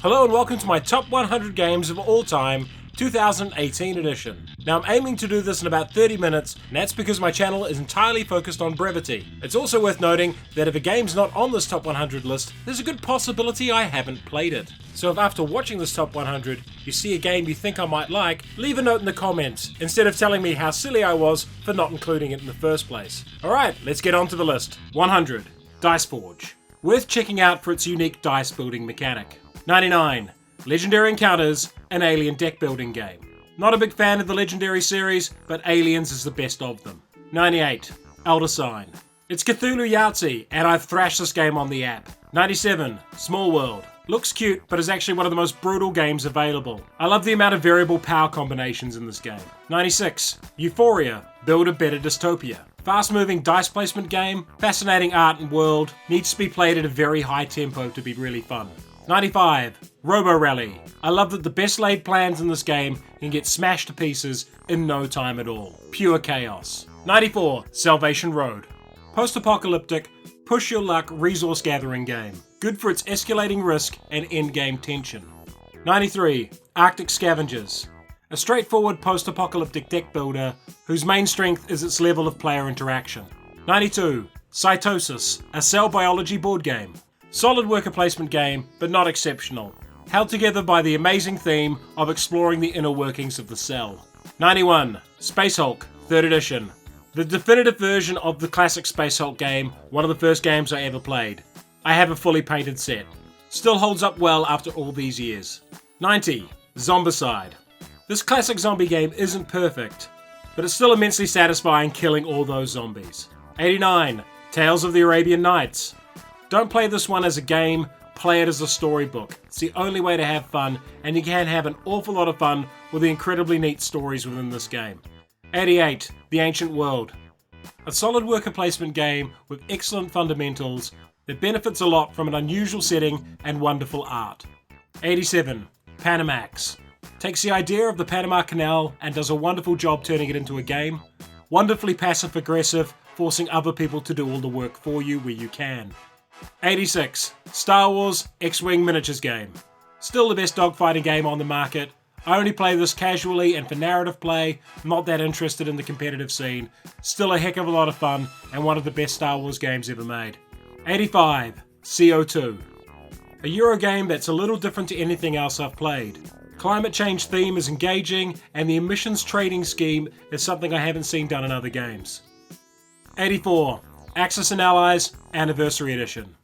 Hello and welcome to my top 100 games of all time 2018 edition. Now I'm aiming to do this in about 30 minutes, and that's because my channel is entirely focused on brevity. It's also worth noting that if a game's not on this top 100 list, there's a good possibility I haven't played it. So if after watching this top 100 you see a game you think I might like, leave a note in the comments instead of telling me how silly I was for not including it in the first place. Alright, let's get on to the list. 100. Dice Forge. Worth checking out for its unique dice building mechanic. 99. Legendary Encounters, an alien deck building game. Not a big fan of the Legendary series, but Aliens is the best of them. 98. Elder Sign. It's Cthulhu Yahtzee, and I've thrashed this game on the app. 97. Small World. Looks cute, but is actually one of the most brutal games available. I love the amount of variable power combinations in this game. 96. Euphoria. Build a better dystopia. Fast-moving dice placement game, fascinating art and world, needs to be played at a very high tempo to be really fun. 95. Robo Rally. I love that the best laid plans in this game can get smashed to pieces in no time at all. Pure chaos. 94. Salvation Road. Post-apocalyptic, push your luck resource gathering game. Good for its escalating risk and endgame tension. 93. Arctic Scavengers. A straightforward post-apocalyptic deck builder whose main strength is its level of player interaction. 92. Cytosis, a cell biology board game. Solid worker placement game, but not exceptional. Held together by the amazing theme of exploring the inner workings of the cell. 91. Space Hulk, 3rd edition. The definitive version of the classic Space Hulk game, one of the first games I ever played. I have a fully painted set. Still holds up well after all these years. 90. Zombicide. This classic zombie game isn't perfect, but it's still immensely satisfying killing all those zombies. 89. Tales of the Arabian Nights. Don't play this one as a game, play it as a storybook. It's the only way to have fun, and you can have an awful lot of fun with the incredibly neat stories within this game. 88. The Ancient World. A solid worker placement game with excellent fundamentals that benefits a lot from an unusual setting and wonderful art. 87. Panamax. Takes the idea of the Panama Canal and does a wonderful job turning it into a game. Wonderfully passive-aggressive, forcing other people to do all the work for you where you can. 86. Star Wars X-Wing Miniatures game. Still the best dogfighting game on the market. I only play this casually and for narrative play, not that interested in the competitive scene. Still a heck of a lot of fun and one of the best Star Wars games ever made. 85. CO2. A Euro game that's a little different to anything else I've played. Climate change theme is engaging and the emissions trading scheme is something I haven't seen done in other games. 84. Axis and Allies Anniversary Edition.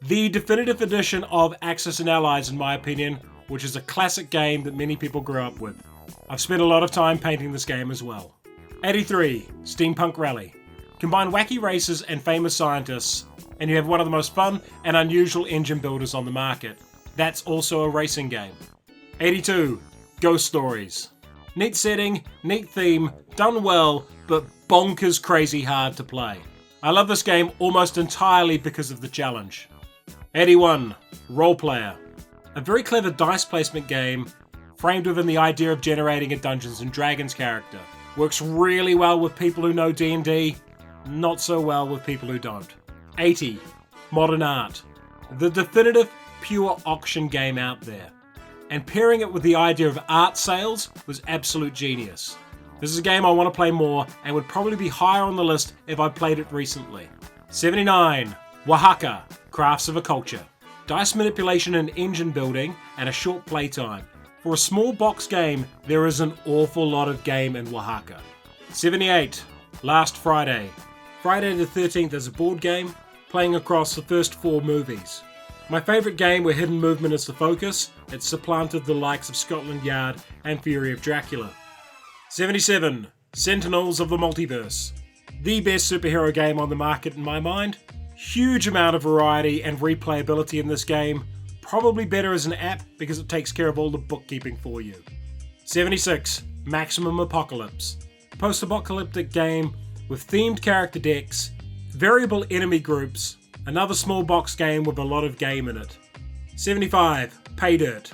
The definitive edition of Axis and Allies in my opinion, which is a classic game that many people grew up with. I've spent a lot of time painting this game as well. 83. Steampunk Rally. Combine wacky races and famous scientists, and you have one of the most fun and unusual engine builders on the market. That's also a racing game. 82. Ghost Stories. Neat setting, neat theme, done well, but bonkers crazy hard to play. I love this game almost entirely because of the challenge. 81. Role Player. A very clever dice placement game framed within the idea of generating a Dungeons & Dragons character. Works really well with people who know D&D, not so well with people who don't. 80. Modern Art. The definitive pure auction game out there. And pairing it with the idea of art sales was absolute genius. This is a game I want to play more and would probably be higher on the list if I played it recently. 79. Oaxaca, Crafts of a Culture. Dice manipulation and engine building and a short playtime. For a small box game, there is an awful lot of game in Oaxaca. 78. Last Friday. Friday the 13th is a board game, playing across the first 4 movies. My favourite game where hidden movement is the focus, it supplanted the likes of Scotland Yard and Fury of Dracula. 77. Sentinels of the Multiverse. The best superhero game on the market in my mind. Huge amount of variety and replayability in this game. Probably better as an app because it takes care of all the bookkeeping for you. 76. Maximum Apocalypse. Post-apocalyptic game with themed character decks, variable enemy groups, another small box game with a lot of game in it. 75. Pay Dirt.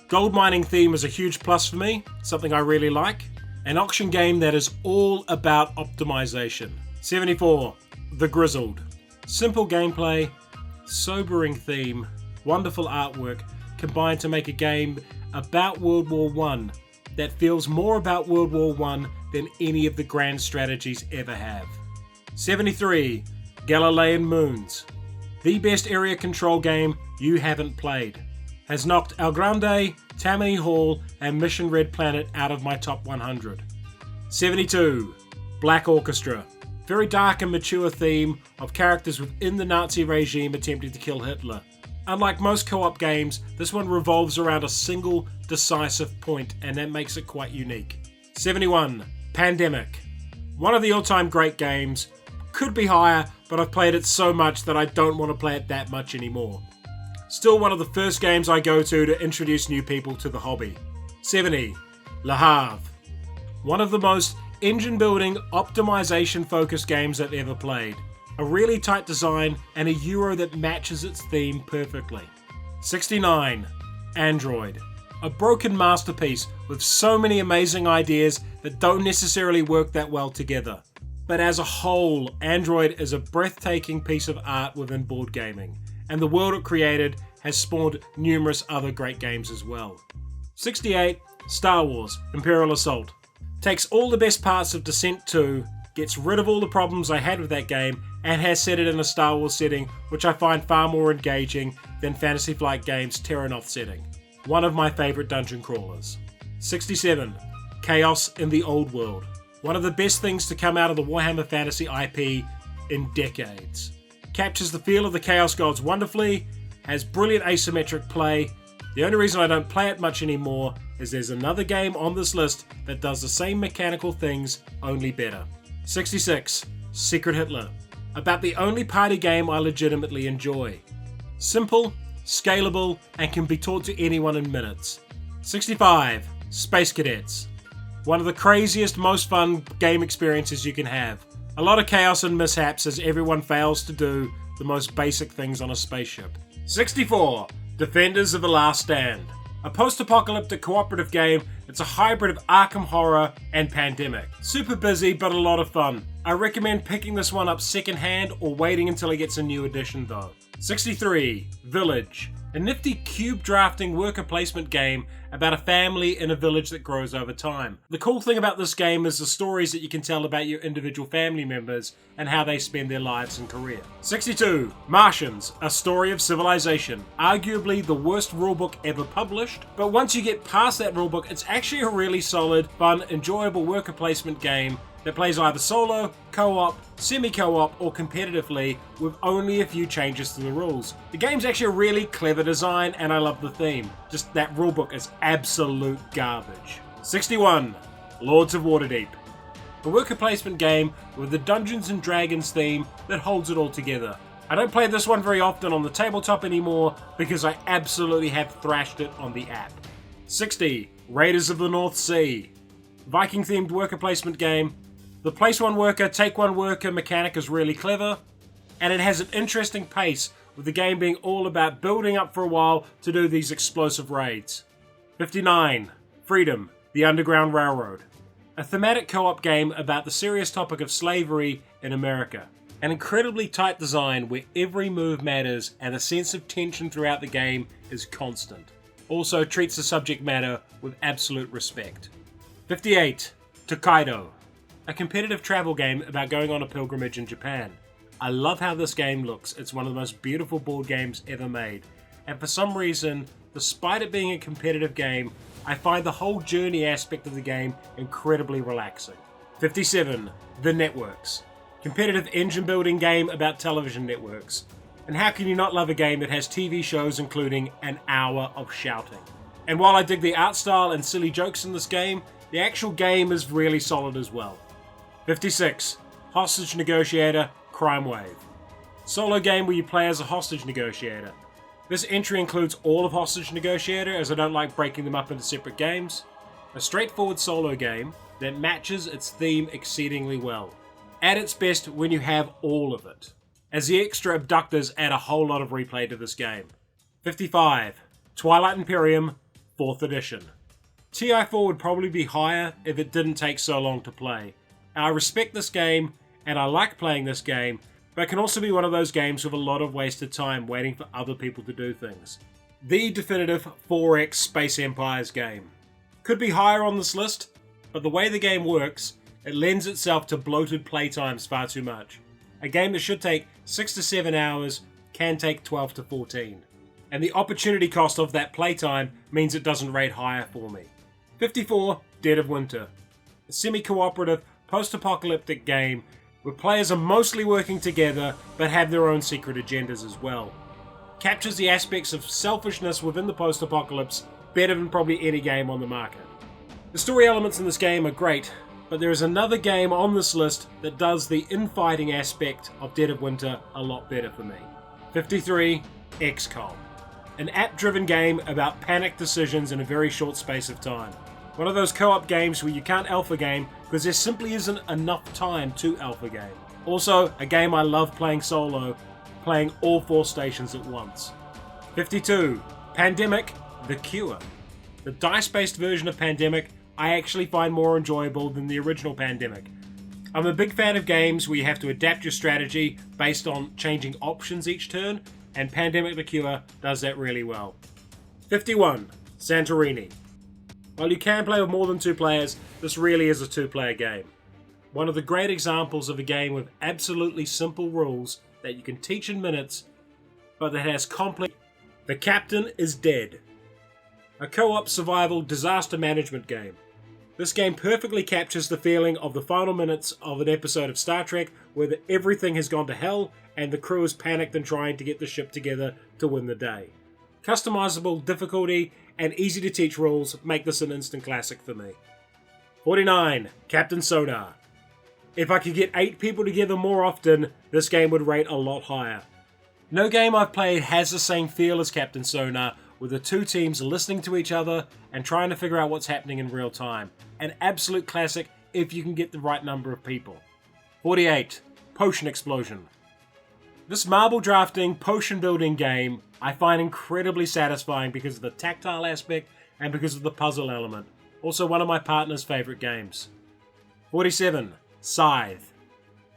Gold mining theme is a huge plus for me, something I really like. An auction game that is all about optimization. 74. The Grizzled. Simple gameplay, sobering theme, wonderful artwork, combined to make a game about World War I that feels more about World War I than any of the grand strategies ever have. 73. Galilean Moons. The best area control game you haven't played. Has knocked El Grande, Tammany Hall, and Mission Red Planet out of my top 100. 72. Black Orchestra. Very dark and mature theme of characters within the Nazi regime attempting to kill Hitler. Unlike most co-op games, this one revolves around a single decisive point, and that makes it quite unique. 71. Pandemic. One of the all-time great games. Could be higher, but I've played it so much that I don't want to play it that much anymore. Still one of the first games I go to introduce new people to the hobby. 70. Le Havre. One of the most engine-building, optimization-focused games I've ever played. A really tight design and a Euro that matches its theme perfectly. 69. Android. A broken masterpiece with so many amazing ideas that don't necessarily work that well together. But as a whole, Android is a breathtaking piece of art within board gaming, and the world it created has spawned numerous other great games as well. 68. Star Wars Imperial Assault. Takes all the best parts of Descent 2, gets rid of all the problems I had with that game, and has set it in a Star Wars setting, which I find far more engaging than Fantasy Flight Games' Terranoth setting. One of my favourite dungeon crawlers. 67. Chaos in the Old World. One of the best things to come out of the Warhammer Fantasy IP in decades. Captures the feel of the Chaos Gods wonderfully, has brilliant asymmetric play. The only reason I don't play it much anymore is there's another game on this list that does the same mechanical things, only better. 66. Secret Hitler. About the only party game I legitimately enjoy. Simple, scalable, and can be taught to anyone in minutes. 65. Space Cadets. One of the craziest, most fun game experiences you can have. A lot of chaos and mishaps as everyone fails to do the most basic things on a spaceship. 64. Defenders of the Last Stand. A post-apocalyptic cooperative game. It's a hybrid of Arkham Horror and Pandemic. Super busy, but a lot of fun. I recommend picking this one up secondhand or waiting until it gets a new edition though. 63. Village. A nifty cube drafting worker placement game about a family in a village that grows over time. The cool thing about this game is the stories that you can tell about your individual family members and how they spend their lives and career. 62. Martians, a story of civilization. Arguably the worst rulebook ever published, but once you get past that rulebook, it's actually a really solid, fun, enjoyable worker placement game that plays either solo, co-op, semi-co-op, or competitively with only a few changes to the rules. The game's actually a really clever design and I love the theme. Just that rulebook is absolute garbage. 61. Lords of Waterdeep. A worker placement game with the Dungeons and Dragons theme that holds it all together. I don't play this one very often on the tabletop anymore because I absolutely have thrashed it on the app. 60. Raiders of the North Sea. Viking themed worker placement game. The place one worker, take one worker mechanic is really clever, and it has an interesting pace with the game being all about building up for a while to do these explosive raids. 59. Freedom, the Underground Railroad. A thematic co-op game about the serious topic of slavery in America. An incredibly tight design where every move matters and the sense of tension throughout the game is constant. Also treats the subject matter with absolute respect. 58. Tokaido. A competitive travel game about going on a pilgrimage in Japan. I love how this game looks. It's one of the most beautiful board games ever made. And for some reason, despite it being a competitive game, I find the whole journey aspect of the game incredibly relaxing. 57. The Networks. Competitive engine building game about television networks. And how can you not love a game that has TV shows including an hour of shouting? And while I dig the art style and silly jokes in this game, the actual game is really solid as well. 56. Hostage Negotiator Crime Wave. Solo game where you play as a hostage negotiator. This entry includes all of Hostage Negotiator as I don't like breaking them up into separate games. A straightforward solo game that matches its theme exceedingly well. At its best when you have all of it. As the extra abductors add a whole lot of replay to this game. 55. Twilight Imperium 4th Edition. TI4 would probably be higher if it didn't take so long to play. I respect this game, and I like playing this game, but it can also be one of those games with a lot of wasted time waiting for other people to do things. The definitive 4X Space Empires game. Could be higher on this list, but the way the game works, it lends itself to bloated playtimes far too much. A game that should take 6 to 7 hours can take 12 to 14. And the opportunity cost of that playtime means it doesn't rate higher for me. 54, Dead of Winter. A semi-cooperative, post-apocalyptic game where players are mostly working together but have their own secret agendas as well. Captures the aspects of selfishness within the post-apocalypse better than probably any game on the market. The story elements in this game are great, but there is another game on this list that does the infighting aspect of Dead of Winter a lot better for me. 53, XCOM. An app-driven game about panicked decisions in a very short space of time. One of those co-op games where you can't alpha game because there simply isn't enough time to alpha game. Also, a game I love playing solo, playing all 4 stations at once. 52, Pandemic: The Cure. The dice-based version of Pandemic I actually find more enjoyable than the original Pandemic. I'm a big fan of games where you have to adapt your strategy based on changing options each turn, and Pandemic: The Cure does that really well. 51, Santorini. While you can play with more than 2 players, this really is a 2-player game. One of the great examples of a game with absolutely simple rules that you can teach in minutes, but that has complex... The Captain is Dead. A co-op survival disaster management game. This game perfectly captures the feeling of the final minutes of an episode of Star Trek where everything has gone to hell and the crew is panicked and trying to get the ship together to win the day. Customizable difficulty and easy to teach rules make this an instant classic for me. 49, Captain Sonar. If I could get 8 people together more often, this game would rate a lot higher. No game I've played has the same feel as Captain Sonar, with the 2 teams listening to each other and trying to figure out what's happening in real time. An absolute classic if you can get the right number of people. 48, Potion Explosion. This marble drafting, potion building game I find incredibly satisfying because of the tactile aspect and because of the puzzle element. Also one of my partner's favourite games. 47, Scythe.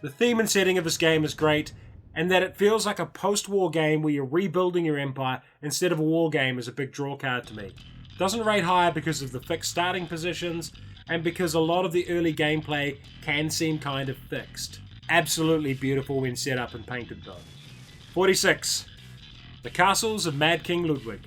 The theme and setting of this game is great, and that it feels like a post-war game where you're rebuilding your empire instead of a war game is a big draw card to me. It doesn't rate higher because of the fixed starting positions, and because a lot of the early gameplay can seem kind of fixed. Absolutely beautiful when set up and painted though. 46. The Castles of Mad King Ludwig.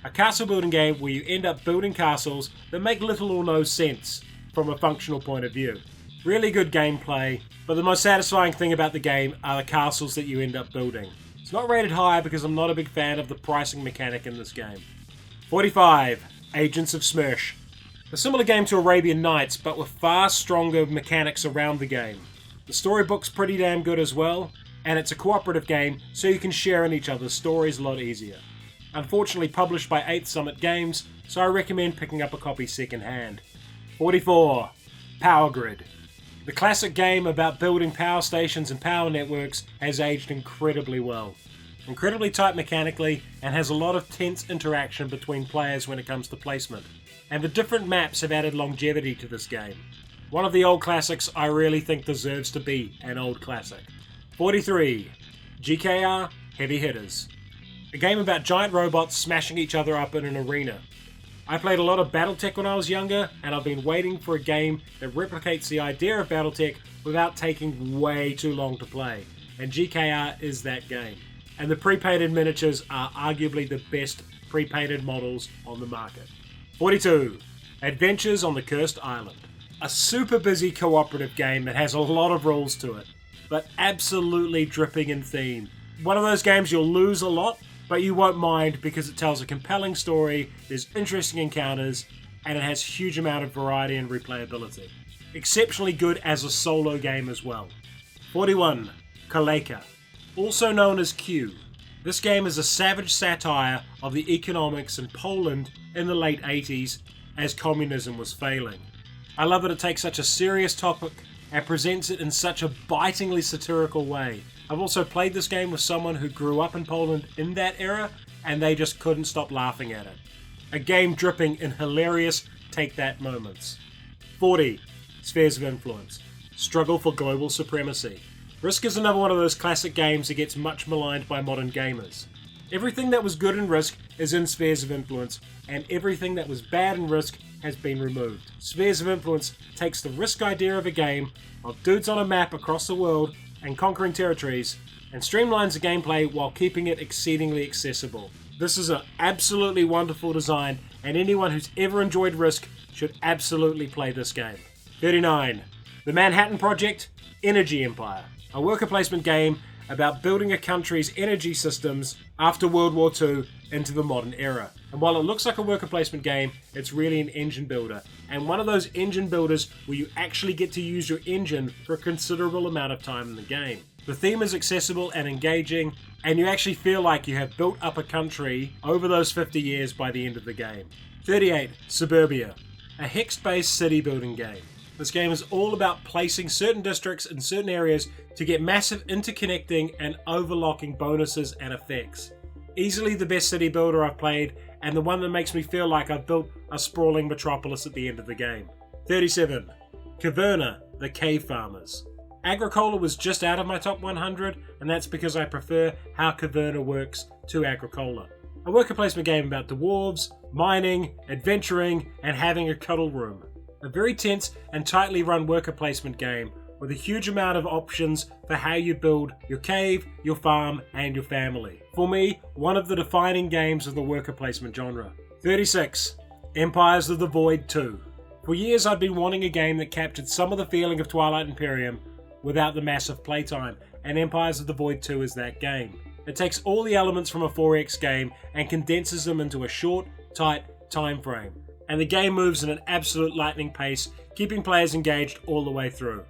A castle building game where you end up building castles that make little or no sense from a functional point of view. Really good gameplay, but the most satisfying thing about the game are the castles that you end up building. It's not rated higher because I'm not a big fan of the pricing mechanic in this game. 45. Agents of Smersh. A similar game to Arabian Nights, but with far stronger mechanics around the game. The storybook's pretty damn good as well, and it's a cooperative game, so you can share in each other's stories a lot easier. Unfortunately published by 8th Summit Games, so I recommend picking up a copy second hand. 44. Power Grid. The classic game about building power stations and power networks has aged incredibly well. Incredibly tight mechanically, and has a lot of tense interaction between players when it comes to placement. And the different maps have added longevity to this game. One of the old classics I really think deserves to be an old classic. 43. GKR Heavy Hitters. A game about giant robots smashing each other up in an arena. I played a lot of Battletech when I was younger, and I've been waiting for a game that replicates the idea of Battletech without taking way too long to play, and GKR is that game. And the pre-painted miniatures are arguably the best pre-painted models on the market. 42. Adventures on the Cursed Island. A super busy cooperative game that has a lot of rules to it, but absolutely dripping in theme. One of those games you'll lose a lot, but you won't mind because it tells a compelling story, there's interesting encounters, and it has a huge amount of variety and replayability. Exceptionally good as a solo game as well. 41. Kolejka. Also known as Q. This game is a savage satire of the economics in Poland in the late 80s as communism was failing. I love that it takes such a serious topic and presents it in such a bitingly satirical way. I've also played this game with someone who grew up in Poland in that era, and they just couldn't stop laughing at it. A game dripping in hilarious take-that moments. 40. Spheres of Influence. Struggle for global supremacy. Risk is another one of those classic games that gets much maligned by modern gamers. Everything that was good in Risk is in Spheres of Influence, and everything that was bad in Risk has been removed. Spheres of Influence takes the Risk idea of a game, of dudes on a map across the world and conquering territories, and streamlines the gameplay while keeping it exceedingly accessible. This is an absolutely wonderful design, and anyone who's ever enjoyed Risk should absolutely play this game. 39. The Manhattan Project, Energy Empire. A worker placement game about building a country's energy systems after World War II into the modern era. And while it looks like a worker placement game, it's really an engine builder. And one of those engine builders where you actually get to use your engine for a considerable amount of time in the game. The theme is accessible and engaging, and you actually feel like you have built up a country over those 50 years by the end of the game. 38. Suburbia. A hex-based city building game. This game is all about placing certain districts in certain areas to get massive interconnecting and overlocking bonuses and effects. Easily the best city builder I've played, and the one that makes me feel like I've built a sprawling metropolis at the end of the game. 37. Caverna, the Cave Farmers. Agricola was just out of my top 100, and that's because I prefer how Caverna works to Agricola. A worker placement game about dwarves, mining, adventuring, and having a cuddle room. A very tense and tightly run worker placement game with a huge amount of options for how you build your cave, your farm, and your family. For me, one of the defining games of the worker placement genre. 36. Empires of the Void 2. For years I'd been wanting a game that captured some of the feeling of Twilight Imperium without the massive playtime, and Empires of the Void 2 is that game. It takes all the elements from a 4X game and condenses them into a short, tight time frame. And the game moves at an absolute lightning pace, keeping players engaged all the way through.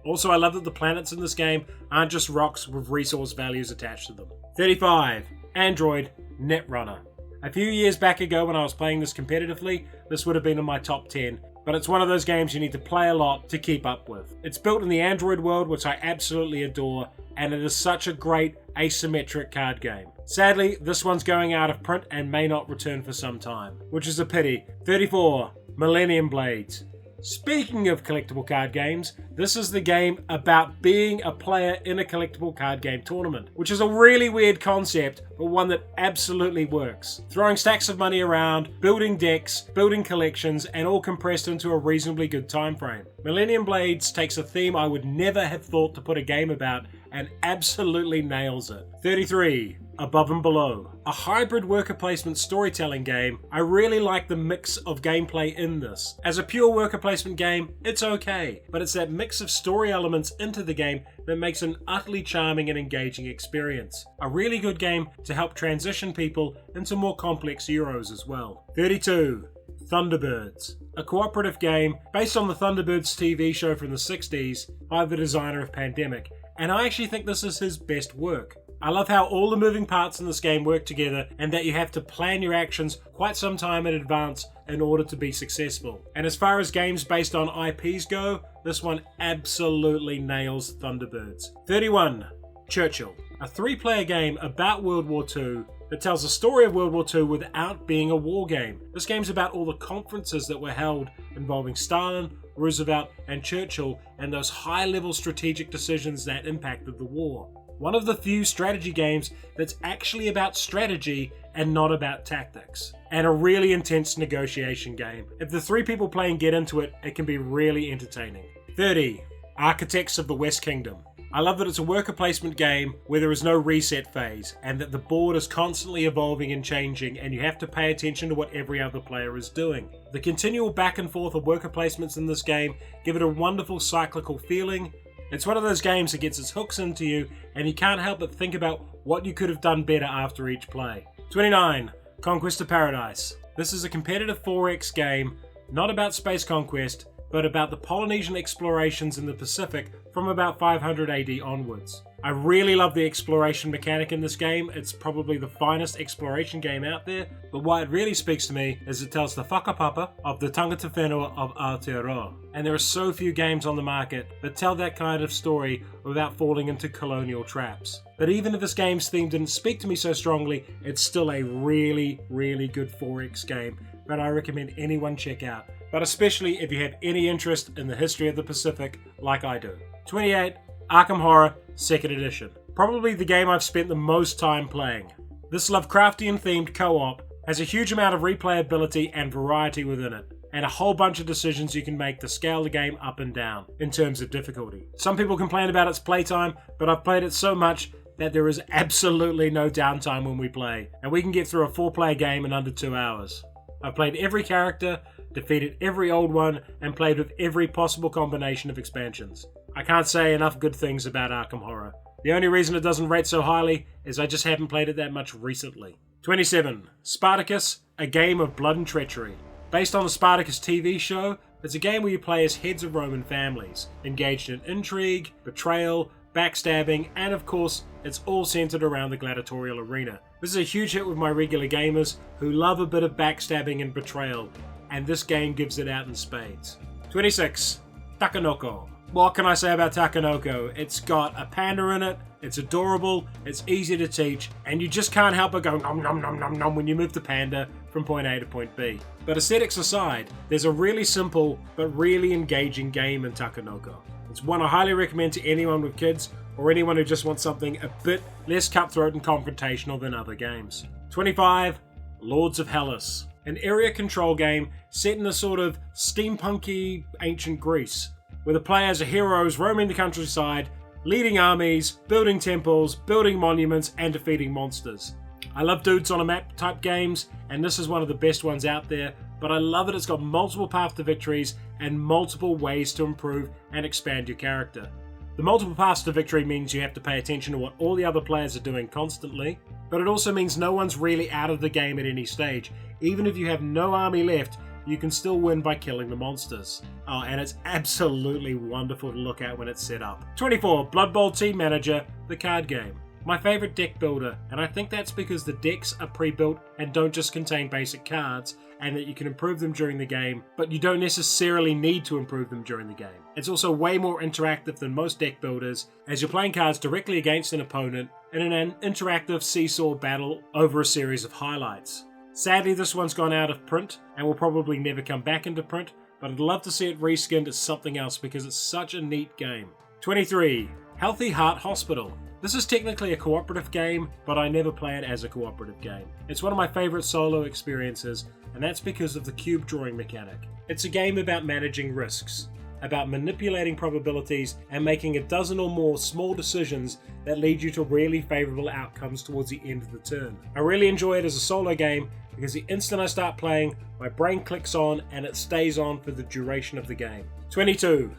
Also, I love that the planets in this game aren't just rocks with resource values attached to them. 35. Android Netrunner. A few years back ago when I was playing this competitively, this would have been in my top 10, but it's one of those games you need to play a lot to keep up with. It's built in the Android world, which I absolutely adore, and it is such a great asymmetric card game. Sadly, this one's going out of print and may not return for some time, which is a pity. 34. Millennium Blades. Speaking of collectible card games, this is the game about being a player in a collectible card game tournament, which is a really weird concept, but one that absolutely works. Throwing stacks of money around, building decks, building collections, and all compressed into a reasonably good time frame. Millennium Blades takes a theme I would never have thought to put a game about and absolutely nails it. 33. Above and Below. A hybrid worker placement storytelling game. I really like the mix of gameplay in this. As a pure worker placement game, it's okay, but it's that mix of story elements into the game that makes an utterly charming and engaging experience. A really good game to help transition people into more complex Euros as well. 32. Thunderbirds. A cooperative game based on the Thunderbirds TV show from the 60s by the designer of Pandemic, and I actually think this is his best work. I love how all the moving parts in this game work together and that you have to plan your actions quite some time in advance in order to be successful. And as far as games based on IPs go, this one absolutely nails Thunderbirds. 31. Churchill. A 3-player game about World War II that tells the story of World War II without being a war game. This game's about all the conferences that were held involving Stalin, Roosevelt, and Churchill and those high-level strategic decisions that impacted the war. One of the few strategy games that's actually about strategy and not about tactics. And a really intense negotiation game. If the 3 people playing get into it, it can be really entertaining. 30. Architects of the West Kingdom. I love that it's a worker placement game where there is no reset phase and that the board is constantly evolving and changing and you have to pay attention to what every other player is doing. The continual back and forth of worker placements in this game give it a wonderful cyclical feeling. It's one of those games that gets its hooks into you and you can't help but think about what you could have done better after each play. 29. Conquest of Paradise. This is a competitive 4X game, not about space conquest, but about the Polynesian explorations in the Pacific from about 500 AD onwards. I really love the exploration mechanic in this game. It's probably the finest exploration game out there, but why it really speaks to me is it tells the whakapapa of the tangata whenua of Aotearoa. And there are so few games on the market that tell that kind of story without falling into colonial traps. But even if this game's theme didn't speak to me so strongly, it's still a really, really good 4X game that I recommend anyone check out, but especially if you have any interest in the history of the Pacific like I do. 28. Arkham Horror 2nd Edition. Probably the game I've spent the most time playing. This Lovecraftian-themed co-op has a huge amount of replayability and variety within it, and a whole bunch of decisions you can make to scale the game up and down in terms of difficulty. Some people complain about its playtime, but I've played it so much that there is absolutely no downtime when we play, and we can get through a 4-player game in under 2 hours. I've played every character, defeated every old one, and played with every possible combination of expansions. I can't say enough good things about Arkham Horror. The only reason it doesn't rate so highly is I just haven't played it that much recently. 27. Spartacus, a game of blood and treachery. Based on the Spartacus TV show, it's a game where you play as heads of Roman families, engaged in intrigue, betrayal, backstabbing, and of course, it's all centered around the gladiatorial arena. This is a huge hit with my regular gamers who love a bit of backstabbing and betrayal, and this game gives it out in spades. 26. Takenoko. What can I say about Takenoko? It's got a panda in it, it's adorable, it's easy to teach, and you just can't help but go nom nom nom nom nom when you move the panda from point A to point B. But aesthetics aside, there's a really simple but really engaging game in Takenoko. It's one I highly recommend to anyone with kids or anyone who just wants something a bit less cutthroat and confrontational than other games. 25. Lords of Hellas. An area control game set in a sort of steampunky ancient Greece, where the players are heroes roaming the countryside, leading armies, building temples, building monuments, and defeating monsters. I love dudes on a map type games, and this is one of the best ones out there, but I love that it's got multiple paths to victories and multiple ways to improve and expand your character. The multiple paths to victory means you have to pay attention to what all the other players are doing constantly, but it also means no one's really out of the game at any stage. Even if you have no army left, you can still win by killing the monsters. Oh, and it's absolutely wonderful to look at when it's set up. 24. Blood Bowl Team Manager, the card game. My favourite deck builder, and I think that's because the decks are pre-built and don't just contain basic cards, and that you can improve them during the game, but you don't necessarily need to improve them during the game. It's also way more interactive than most deck builders, as you're playing cards directly against an opponent in an interactive seesaw battle over a series of highlights. Sadly, this one's gone out of print and will probably never come back into print, but I'd love to see it reskinned as something else because it's such a neat game. 23. Healthy Heart Hospital. This is technically a cooperative game, but I never play it as a cooperative game. It's one of my favourite solo experiences, and that's because of the cube drawing mechanic. It's a game about managing risks, about manipulating probabilities and making a dozen or more small decisions that lead you to really favourable outcomes towards the end of the turn. I really enjoy it as a solo game because the instant I start playing, my brain clicks on and it stays on for the duration of the game. 22.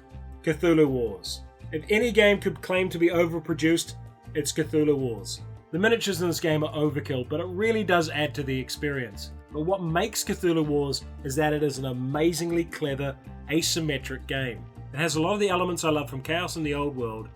Cthulhu Wars. If any game could claim to be overproduced, it's Cthulhu Wars. The miniatures in this game are overkill, but it really does add to the experience. But what makes Cthulhu Wars is that it is an amazingly clever, asymmetric game. It has a lot of the elements I love from Chaos in the Old World,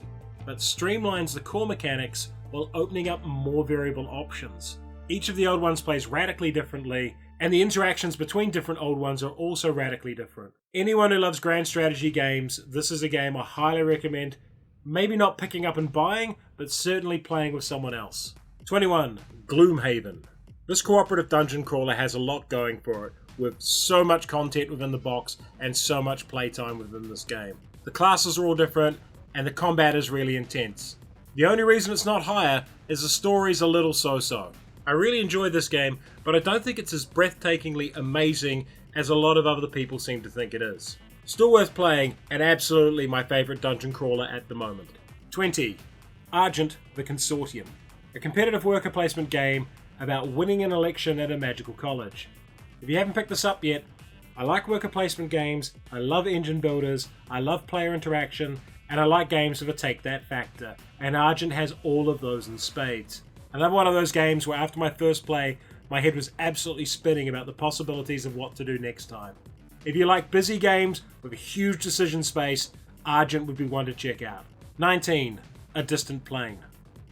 but streamlines the core mechanics while opening up more variable options. Each of the old ones plays radically differently, and the interactions between different old ones are also radically different. Anyone who loves grand strategy games, this is a game I highly recommend, maybe not picking up and buying, but certainly playing with someone else. 21. Gloomhaven. This cooperative dungeon crawler has a lot going for it, with so much content within the box and so much playtime within this game. The classes are all different, and the combat is really intense. The only reason it's not higher is the story's a little so-so. I really enjoy this game, but I don't think it's as breathtakingly amazing as a lot of other people seem to think it is. Still worth playing, and absolutely my favourite dungeon crawler at the moment. 20. Argent, the Consortium. A competitive worker placement game about winning an election at a magical college. If you haven't picked this up yet, I like worker placement games, I love engine builders, I love player interaction, and I like games with a take that factor, and Argent has all of those in spades. I love one of those games where after my first play, my head was absolutely spinning about the possibilities of what to do next time. If you like busy games with a huge decision space, Argent would be one to check out. 19. A Distant Plane.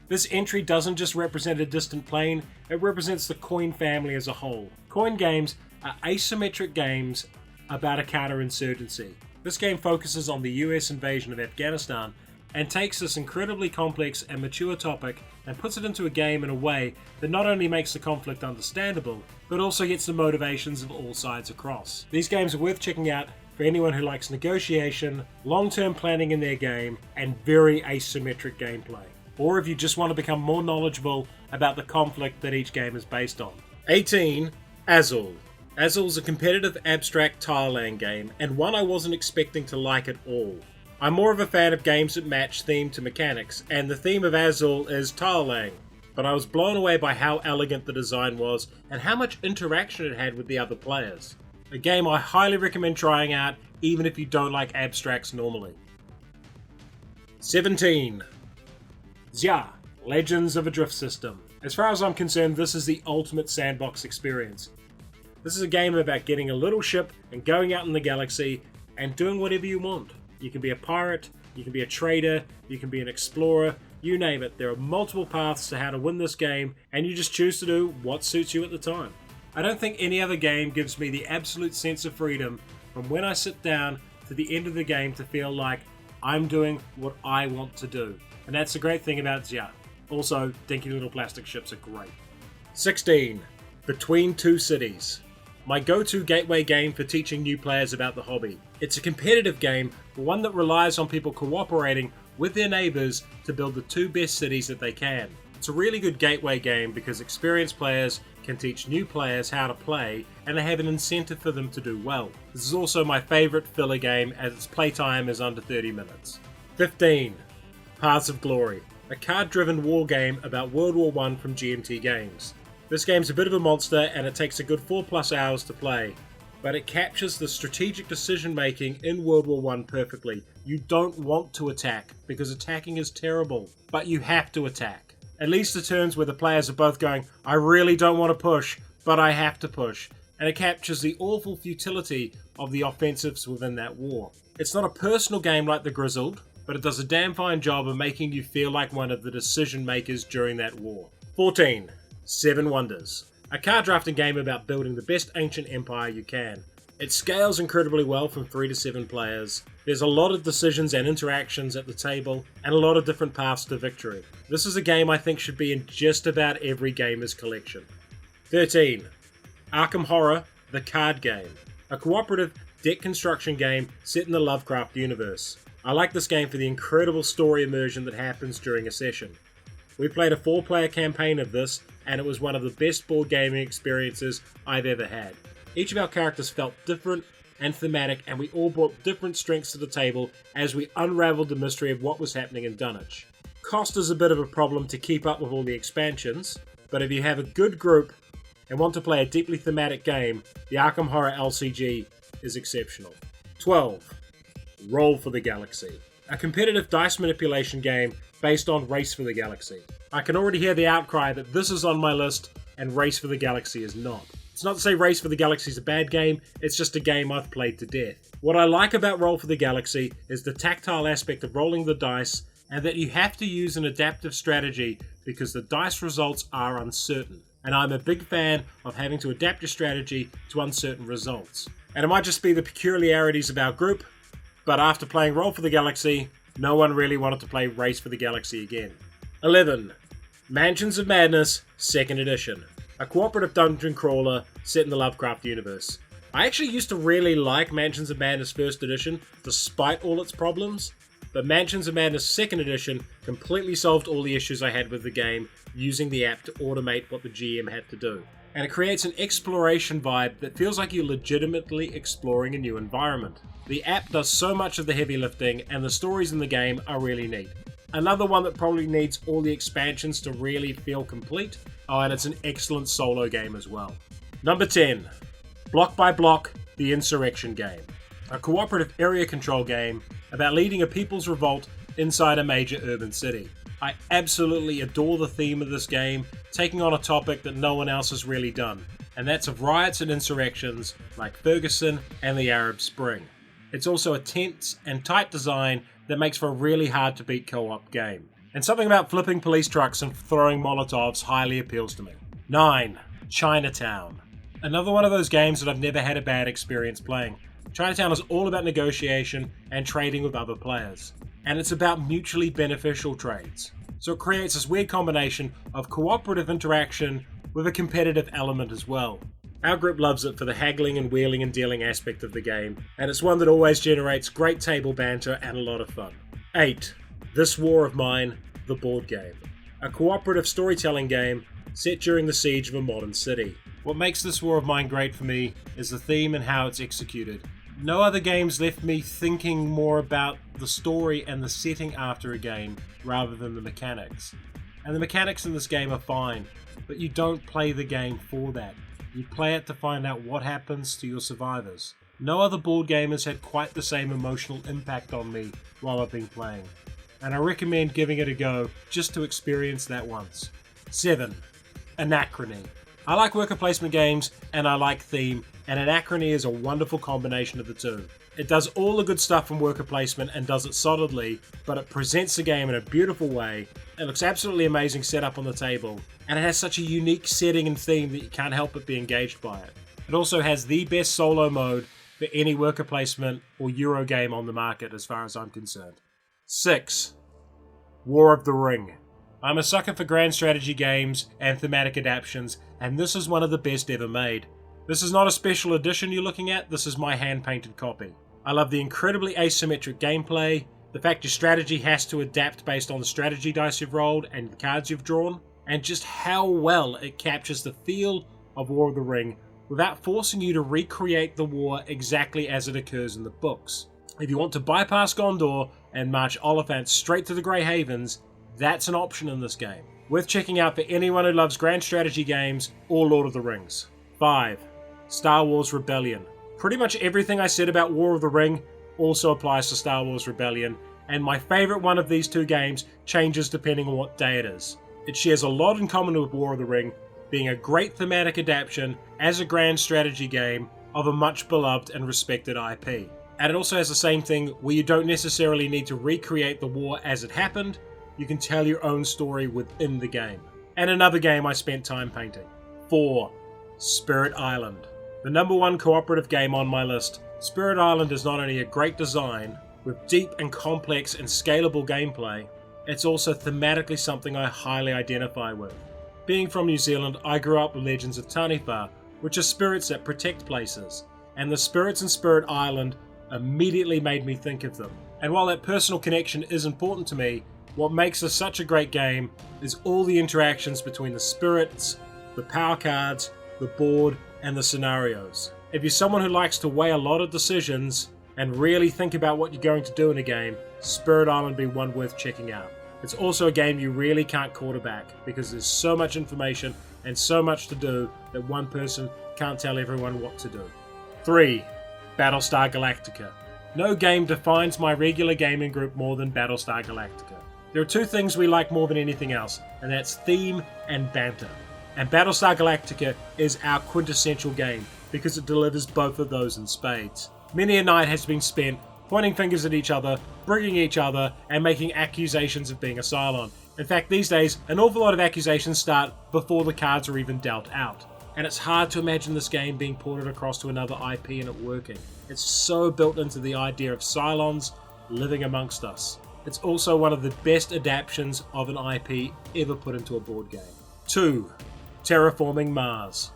This entry doesn't just represent a distant plane, it represents the coin family as a whole. Coin games are asymmetric games about a counterinsurgency. This game focuses on the US invasion of Afghanistan and takes this incredibly complex and mature topic and puts it into a game in a way that not only makes the conflict understandable, but also gets the motivations of all sides across. These games are worth checking out for anyone who likes negotiation, long-term planning in their game, and very asymmetric gameplay. or if you just want to become more knowledgeable about the conflict that each game is based on. 18. Azul. Azul's a competitive abstract tile-laying game, and one I wasn't expecting to like at all. I'm more of a fan of games that match theme to mechanics, and the theme of Azul is tile-laying. But I was blown away by how elegant the design was, and how much interaction it had with the other players. A game I highly recommend trying out, even if you don't like abstracts normally. 17. Xhawk, Legends of a Drift System. As far as I'm concerned, this is the ultimate sandbox experience. This is a game about getting a little ship and going out in the galaxy and doing whatever you want. You can be a pirate, you can be a trader, you can be an explorer, you name it. There are multiple paths to how to win this game, and you just choose to do what suits you at the time. I don't think any other game gives me the absolute sense of freedom from when I sit down to the end of the game to feel like I'm doing what I want to do. And that's the great thing about Xhawk. Also, dinky little plastic ships are great. 16. Between Two Cities. My go-to gateway game for teaching new players about the hobby. It's a competitive game, but one that relies on people cooperating with their neighbours to build the two best cities that they can. It's a really good gateway game because experienced players can teach new players how to play, and they have an incentive for them to do well. This is also my favourite filler game, as its playtime is under 30 minutes. 15. Paths of Glory, a card-driven war game about World War I from GMT Games. This game's a bit of a monster, and it takes a good 4+ hours to play, but it captures the strategic decision making in World War I perfectly. You don't want to attack, because attacking is terrible, but you have to attack. At least the turns where the players are both going, I really don't want to push, but I have to push, and it captures the awful futility of the offensives within that war. It's not a personal game like The Grizzled, but it does a damn fine job of making you feel like one of the decision makers during that war. 14. Seven Wonders, a card drafting game about building the best ancient empire you can. It scales incredibly well from 3 to 7 players. There's a lot of decisions and interactions at the table, and a lot of different paths to victory. This is a game I think should be in just about every gamer's collection. 13. Arkham Horror, the card game, a cooperative deck construction game set in the Lovecraft universe. I like this game for the incredible story immersion that happens during a session. We played a 4-player campaign of this, and it was one of the best board gaming experiences I've ever had. Each of our characters felt different and thematic, and we all brought different strengths to the table as we unraveled the mystery of what was happening in Dunwich. Cost is a bit of a problem to keep up with all the expansions, but if you have a good group and want to play a deeply thematic game, the Arkham Horror LCG is exceptional. 12. Roll for the Galaxy, a competitive dice manipulation game based on Race for the Galaxy. I can already hear the outcry that this is on my list and Race for the Galaxy is not. It's not to say Race for the Galaxy is a bad game, it's just a game I've played to death. What I like about Roll for the Galaxy is the tactile aspect of rolling the dice, and that you have to use an adaptive strategy because the dice results are uncertain. And I'm a big fan of having to adapt your strategy to uncertain results. And it might just be the peculiarities of our group, but after playing Roll for the Galaxy, no one really wanted to play Race for the Galaxy again. 11. Mansions of Madness, 2nd edition. A cooperative dungeon crawler set in the Lovecraft universe. I actually used to really like Mansions of Madness 1st edition, despite all its problems, but Mansions of Madness 2nd edition completely solved all the issues I had with the game using the app to automate what the GM had to do. And it creates an exploration vibe that feels like you're legitimately exploring a new environment. The app does so much of the heavy lifting, and the stories in the game are really neat. Another one that probably needs all the expansions to really feel complete. Oh, and it's an excellent solo game as well. Number 10. Block by Block, the Insurrection Game. A cooperative area control game about leading a people's revolt inside a major urban city. I absolutely adore the theme of this game, taking on a topic that no one else has really done, and that's of riots and insurrections like Ferguson and the Arab Spring. It's also a tense and tight design that makes for a really hard to beat co-op game. And something about flipping police trucks and throwing Molotovs highly appeals to me. 9. Chinatown. Another one of those games that I've never had a bad experience playing. Chinatown is all about negotiation and trading with other players. And it's about mutually beneficial trades. So it creates this weird combination of cooperative interaction with a competitive element as well. Our group loves it for the haggling and wheeling and dealing aspect of the game, and it's one that always generates great table banter and a lot of fun. 8. This War of Mine, the board game, a cooperative storytelling game set during the siege of a modern city. What makes this War of Mine great for me is the theme and how it's executed. No other games left me thinking more about the story and the setting after a game rather than the mechanics. And the mechanics in this game are fine, but you don't play the game for that. You play it to find out what happens to your survivors. No other board game has had quite the same emotional impact on me while I've been playing, and I recommend giving it a go just to experience that once. 7. Anachrony. I like worker placement games and I like theme, and Anachrony is a wonderful combination of the two. It does all the good stuff from worker placement and does it solidly, but it presents the game in a beautiful way. It looks absolutely amazing set up on the table, and it has such a unique setting and theme that you can't help but be engaged by it. It also has the best solo mode for any worker placement or Euro game on the market as far as I'm concerned. 6. War of the Ring. I'm a sucker for grand strategy games and thematic adaptations, and this is one of the best ever made. This is not a special edition you're looking at, this is my hand-painted copy. I love the incredibly asymmetric gameplay, the fact your strategy has to adapt based on the strategy dice you've rolled and the cards you've drawn, and just how well it captures the feel of War of the Ring without forcing you to recreate the war exactly as it occurs in the books. If you want to bypass Gondor and march Oliphant straight to the Grey Havens, that's an option in this game. Worth checking out for anyone who loves grand strategy games or Lord of the Rings. 5. Star Wars Rebellion. Pretty much everything I said about War of the Ring also applies to Star Wars Rebellion, and my favourite one of these two games changes depending on what day it is. It shares a lot in common with War of the Ring, being a great thematic adaptation as a grand strategy game of a much beloved and respected IP. And it also has the same thing where you don't necessarily need to recreate the war as it happened, you can tell your own story within the game. And another game I spent time painting. 4. Spirit Island. The number one cooperative game on my list, Spirit Island is not only a great design, with deep and complex and scalable gameplay, it's also thematically something I highly identify with. Being from New Zealand, I grew up with legends of Taniwha, which are spirits that protect places, and the spirits in Spirit Island immediately made me think of them. And while that personal connection is important to me, what makes this such a great game is all the interactions between the spirits, the power cards, the board, and the scenarios. If you're someone who likes to weigh a lot of decisions and really think about what you're going to do in a game, Spirit Island would be one worth checking out. It's also a game you really can't quarterback because there's so much information and so much to do that one person can't tell everyone what to do. 3. Battlestar Galactica. No game defines my regular gaming group more than Battlestar Galactica. There are two things we like more than anything else, and that's theme and banter. And Battlestar Galactica is our quintessential game because it delivers both of those in spades. Many a night has been spent pointing fingers at each other, bringing each other, and making accusations of being a Cylon. In fact, these days, an awful lot of accusations start before the cards are even dealt out. And it's hard to imagine this game being ported across to another IP and it working. It's so built into the idea of Cylons living amongst us. It's also one of the best adaptations of an IP ever put into a board game. 2. Terraforming Mars.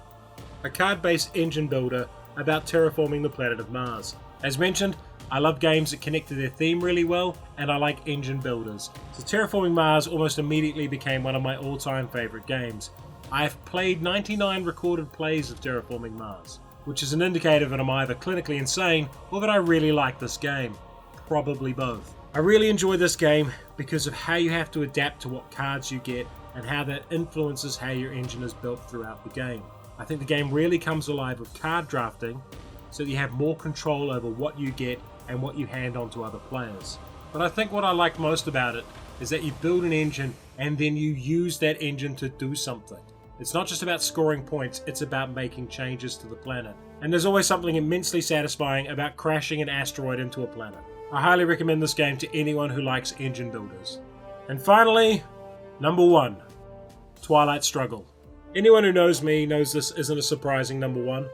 A card-based engine builder about terraforming the planet of Mars. As mentioned, I love games that connect to their theme really well, and I like engine builders. So Terraforming Mars almost immediately became one of my all-time favourite games. I have played 99 recorded plays of Terraforming Mars, which is an indicator that I'm either clinically insane or that I really like this game. Probably both. I really enjoy this game because of how you have to adapt to what cards you get and how that influences how your engine is built throughout the game. I think the game really comes alive with card drafting so that you have more control over what you get and what you hand on to other players. But I think what I like most about it is that you build an engine and then you use that engine to do something. It's not just about scoring points, it's about making changes to the planet. And there's always something immensely satisfying about crashing an asteroid into a planet. I highly recommend this game to anyone who likes engine builders. And finally, number 1, Twilight Struggle. Anyone who knows me knows this isn't a surprising number 1.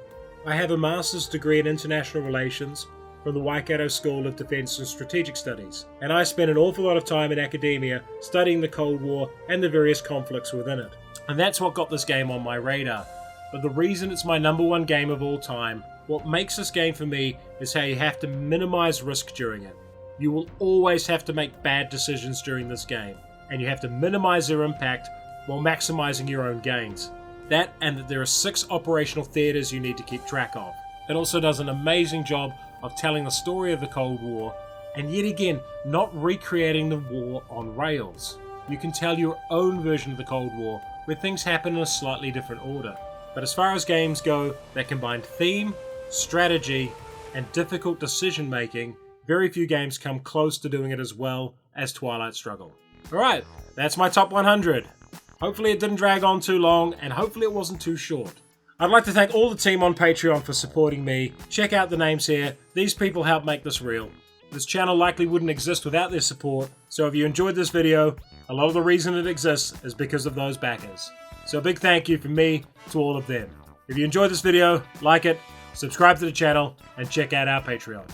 I have a master's degree in international relations from the Waikato School of Defence and Strategic Studies, and I spent an awful lot of time in academia studying the Cold War and the various conflicts within it. And that's what got this game on my radar. But the reason it's my number 1 game of all time, what makes this game for me is how you have to minimize risk during it. You will always have to make bad decisions during this game. and you have to minimize their impact while maximizing your own gains. That, and that there are 6 operational theaters you need to keep track of. It also does an amazing job of telling the story of the Cold War, and yet again, not recreating the war on rails. You can tell your own version of the Cold War, where things happen in a slightly different order. But as far as games go that combine theme, strategy, and difficult decision making, very few games come close to doing it as well as Twilight Struggle. Alright, that's my top 100. Hopefully it didn't drag on too long, and hopefully it wasn't too short. I'd like to thank all the team on Patreon for supporting me. Check out the names here. These people help make this real. This channel likely wouldn't exist without their support, so if you enjoyed this video, a lot of the reason it exists is because of those backers. So a big thank you from me to all of them. If you enjoyed this video, like it, subscribe to the channel, and check out our Patreon.